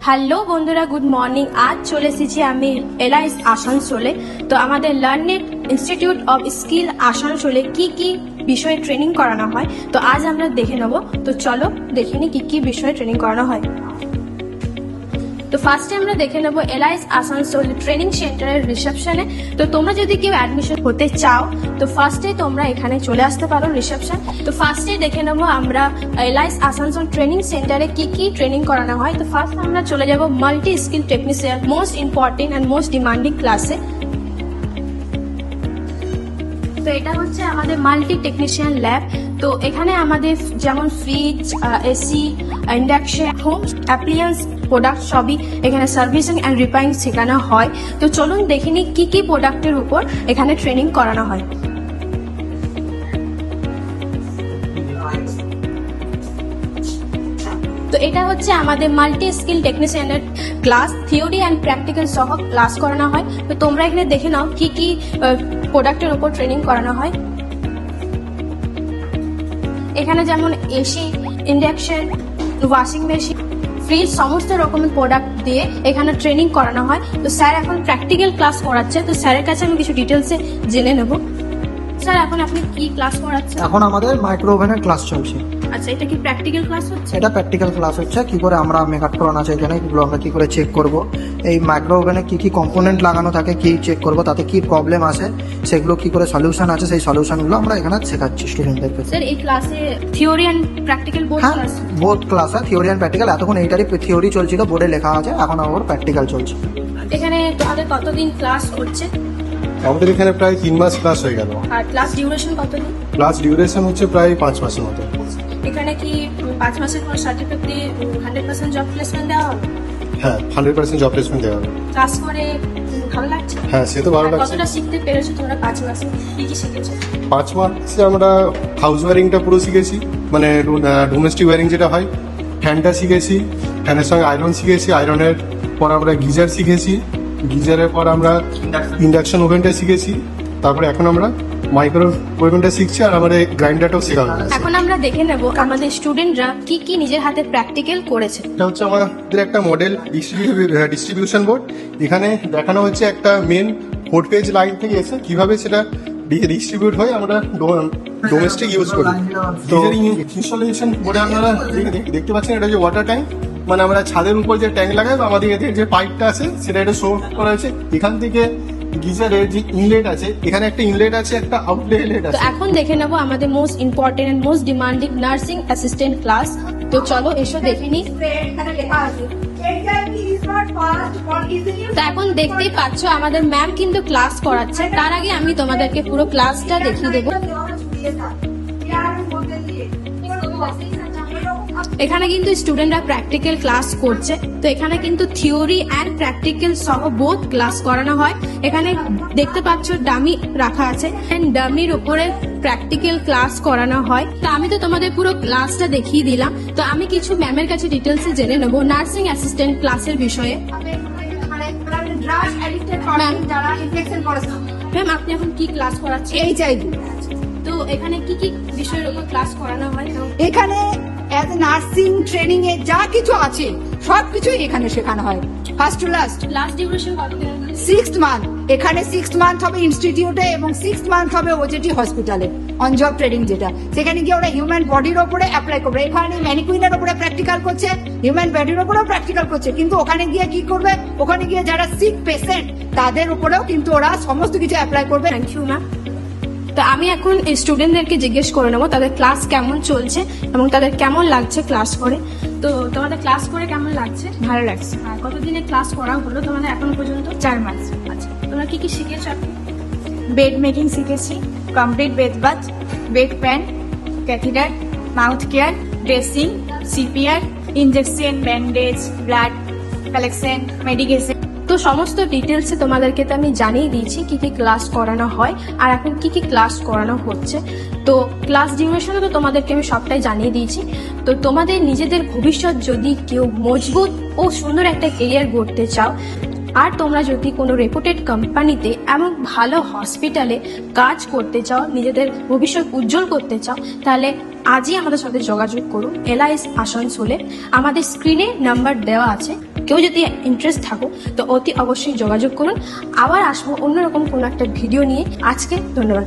Hello বন্ধুরা, good morning. আজ চলে এসেছি আমি এলআইস আসানসোলে। তো আমাদের লার্নেড ইনস্টিটিউট অফ স্কিল আসানসোলে কি কি বিষয়ে ট্রেনিং করানো হয়, তো আজ আমরা দেখে নেব। তো চলো দেখে নি কি কি বিষয়ে ট্রেনিং করানো হয়। তো ফার্স্টে আমরা দেখে নেবো এলআইস আসানসোল ট্রেনিং সেন্টারের রিসেপশনে। তো তোমরা যদি কেউ অ্যাডমিশন হতে চাও তো ফার্স্টে তোমরা এখানে চলে আসতে পারো রিসেপশন। তো ফার্স্টে দেখে নেবো আমরা এলআইস আসানসোল ট্রেনিং সেন্টারে কি কি ট্রেনিং করানো হয়। তো ফার্স্ট আমরা চলে যাব multi skill technician, most important and most demanding ক্লাসে। তো এটা হচ্ছে আমাদের মাল্টি টেকনিশিয়ান ল্যাব। তো এখানে আমাদের যেমন fridge, AC, induction, home অ্যাপ্লিয়েন্স product সবই এখানে সার্ভিসিং অ্যান্ড রিপেয়ারিং শেখানো হয়। তো চলুন দেখে নিই কি কি প্রোডাক্টের উপর এখানে ট্রেনিং করানো হয়। তো এটা হচ্ছে আমাদের মাল্টি স্কিল টেকনিশিয়ানের ক্লাস, থিওরি অ্যান্ড প্র্যাকটিক্যাল সহ ক্লাস করানো হয়। তো তোমরা এখানে দেখে নাও কি কি প্রোডাক্টের উপর ট্রেনিং করানো হয়। এখানে যেমন AC, induction, washing machine, fridge, সমস্ত রকমের প্রোডাক্ট দিয়ে এখানে ট্রেনিং করানো হয়। তো স্যার এখন প্র্যাকটিক্যাল ক্লাস করাচ্ছে। তো স্যারের কাছে আমি কিছু ডিটেলসে জেনে নেব। স্যার এখন আপনি কি ক্লাস করাচ্ছেন? এখন আমাদের মাইক্রো ওভেনের ক্লাস চলছে। আচ্ছা, এটা কি প্র্যাকটিক্যাল ক্লাস হচ্ছে? এটা প্র্যাকটিক্যাল ক্লাস হচ্ছে, কি করে আমরা মেকআট্রন আছে এখানে, এগুলো আমরা কি করে চেক করব, এই মাইক্রো ওভেনে কি কি কম্পোনেন্ট লাগানো থাকে কি চেক করব, তাতে কি প্রবলেম আসে সেগুলো কি করে সলিউশন আছে, সেই সলিউশনগুলো আমরা এখানে শেখাচ্ছি স্টুডেন্টদেরকে। স্যার এই ক্লাসে থিওরি অ্যান্ড প্র্যাকটিক্যাল বোথ হ্যাঁ, ক্লাস? বোথ ক্লাস হয়, থিওরি অ্যান্ড প্র্যাকটিক্যাল। এতক্ষণ এইটারই থিওরি চলছিল, বোর্ডে লেখা আছে, এখন আবার প্র্যাকটিক্যাল চলছে। এখানে তোমাদের কতদিন ক্লাস হচ্ছে? আমাদের এখানে প্রায় 3 মাস ক্লাস হয়ে গেল। আর ক্লাস ডিউরেশন কতদিন? ক্লাস ডিউরেশন হচ্ছে প্রায় 5 মাসের মতো। এখানে কি 5 মাসের পর সার্টিফিকেট দিয়ে 100% জব প্লেসমেন্ট দেওয়া হবে? হ্যাঁ, 100% জব প্লেসমেন্ট দেওয়া হবে। ক্লাস করে ভালো লাগছে? হ্যাঁ, সে তো ভালো আর লাগছে। কতটা শিখতে পেরেছো তোমরা 5 মাসে? কি কি শিখেছো? 5 মাসে আমরা হাউস ওয়ারিংটা পুরো শিখেছি, মানে ডোমেস্টিক ওয়ারিং যেটা হয়, ফ্যানটা শিখেছি, ফ্যানের সঙ্গে আয়রন শিখেছি, আয়রনের পর আমরা গিজার শিখেছি, গিজারের পর আমরা ইন্ডাকশন ওভেনটা শিখেছি, তারপরে এখন আমরা মাইক্রো ওভেনটা শিখছি, আর আমাদের গ্রাইন্ডারটাও শেখা হবে। এখন আমরা দেখে নেব আমাদের স্টুডেন্টরা কি কি নিজের হাতে প্র্যাকটিক্যাল করেছে। এটা হচ্ছে আমাদের একটা মডেল ডিস্ট্রিবিউশন বোর্ড। এখানে দেখানো হচ্ছে একটা মেন 4 পেজ লাইন থেকে এসে কিভাবে সেটা ডিস্ট্রিবিউট হয়, আমরা ডোমেস্টিক ইউজ করি। তো ইনস্টলেশন বোর্ডে আপনারা দেখতে পাচ্ছেন, এটা যে ওয়াটার ট্যাঙ্ক, মানে আমরা ছাদের উপর যে ট্যাঙ্ক লাগাই, আমাদের এতে যে পাইপটা আছে সেটা এটা শো করা হয়েছে। এখান থেকে গিজারের যে ইনলেট আছে, এখানে একটা ইনলেট আছে, একটা আউটলেট তো আছে। এখন দেখে নেব আমাদের most important and most demanding nursing assistant class. তো চলো এসো দেখে নিই। তো এখন দেখতেই পাচ্ছ আমাদের ম্যাম কিন্তু ক্লাস করাচ্ছে। তার আগে আমি তোমাদেরকে পুরো ক্লাসটা দেখিয়ে দেবো। এখানে কিন্তু স্টুডেন্টরা প্র্যাকটিক্যাল ক্লাস করছে। তো এখানে কিন্তু থিওরি অ্যান্ড প্র্যাকটিক্যাল সহ বোথ ক্লাস করানো হয়। এখানে দেখতে পাচ্ছ ডামি রাখা আছে, ডামির উপরে প্র্যাকটিক্যাল ক্লাস করানো হয়। তো আমি তো তোমাদের পুরো ক্লাসটা দেখিয়ে দিলাম। তো আমি কিছু ম্যামের কাছে ডিটেলসে জেনে নেবো নার্সিং অ্যাসিস্ট্যান্ট ক্লাসের বিষয়ে। ম্যাম আপনি এখন কি ক্লাস করাচ্ছেন? HIV। তো এখানে কি কি বিষয়ের উপর ক্লাস করানো হয়? এখানে অ্যাজ নার্সিং ট্রেনিং এ যা কিছু আছে সবকিছুই এখানে শেখানো হয়, first to last. Last duration কত দিন? 6 মান্থ। এখানে 6 মান্থ হবে ইনস্টিটিউটে এবং 6 মান্থ হবে ওজেটি হসপিটালে অন জব ট্রেনিং, যেটা সেখানে গিয়ে ওরা হিউম্যান বডির ওপরে অ্যাপ্লাই করবে। এখানে ম্যানিকুইনের ওপরে প্র্যাকটিক্যাল করছে, হিউম্যান বডির ওপরেও প্র্যাকটিক্যাল করছে, কিন্তু ওখানে গিয়ে কি করবে, ওখানে গিয়ে যারা সিক পেশেন্ট তাদের উপরেও কিন্তু ওরা সমস্ত কিছু অ্যাপ্লাই করবে। Thank you ma'am. তো আমি এখন স্টুডেন্টদেরকে জিজ্ঞেস করে নেবো তাদের ক্লাস কেমন চলছে এবং তাদের কেমন লাগছে ক্লাস করে। তো তোমাদের ক্লাস করে কেমন লাগছে? ভালো লাগছে। আর কতদিনে ক্লাস করা হলো তোমাদের এখন পর্যন্ত? 4 মাস। আচ্ছা, তোমরা কি কি শিখেছো এখন? বেড মেকিং শিখেছি, complete bed bath, bed pan, catheter, mouth care, dressing, CPR, injection, bandage, blood collection, medication. তো সমস্ত ডিটেলসে তোমাদেরকে তো আমি জানিয়ে দিয়েছি কি কি ক্লাস করানো হয় আর এখন কি কি ক্লাস করানো হচ্ছে। তো ক্লাস ডিউরেশনে তো তোমাদেরকে আমি সবটাই জানিয়ে দিয়েছি। তো তোমাদের নিজেদের ভবিষ্যৎ যদি কেউ মজবুত ও সুন্দর একটা কেরিয়ার গড়তে চাও, আর তোমরা যদি কোনো রেপুটেড কোম্পানিতে এমন ভালো হসপিটালে কাজ করতে চাও, নিজেদের ভবিষ্যৎ উজ্জ্বল করতে চাও, তাহলে আজই আমাদের সাথে যোগাযোগ করুন এলআইস আসানসোলে। আমাদের স্ক্রিনে নাম্বার দেওয়া আছে। কেউ যদি ইন্টারেস্ট থাকো তো অতি অবশ্যই যোগাযোগ করুন। আবার আসবো অন্যরকম কোনো একটা ভিডিও নিয়ে। আজকে ধন্যবাদ।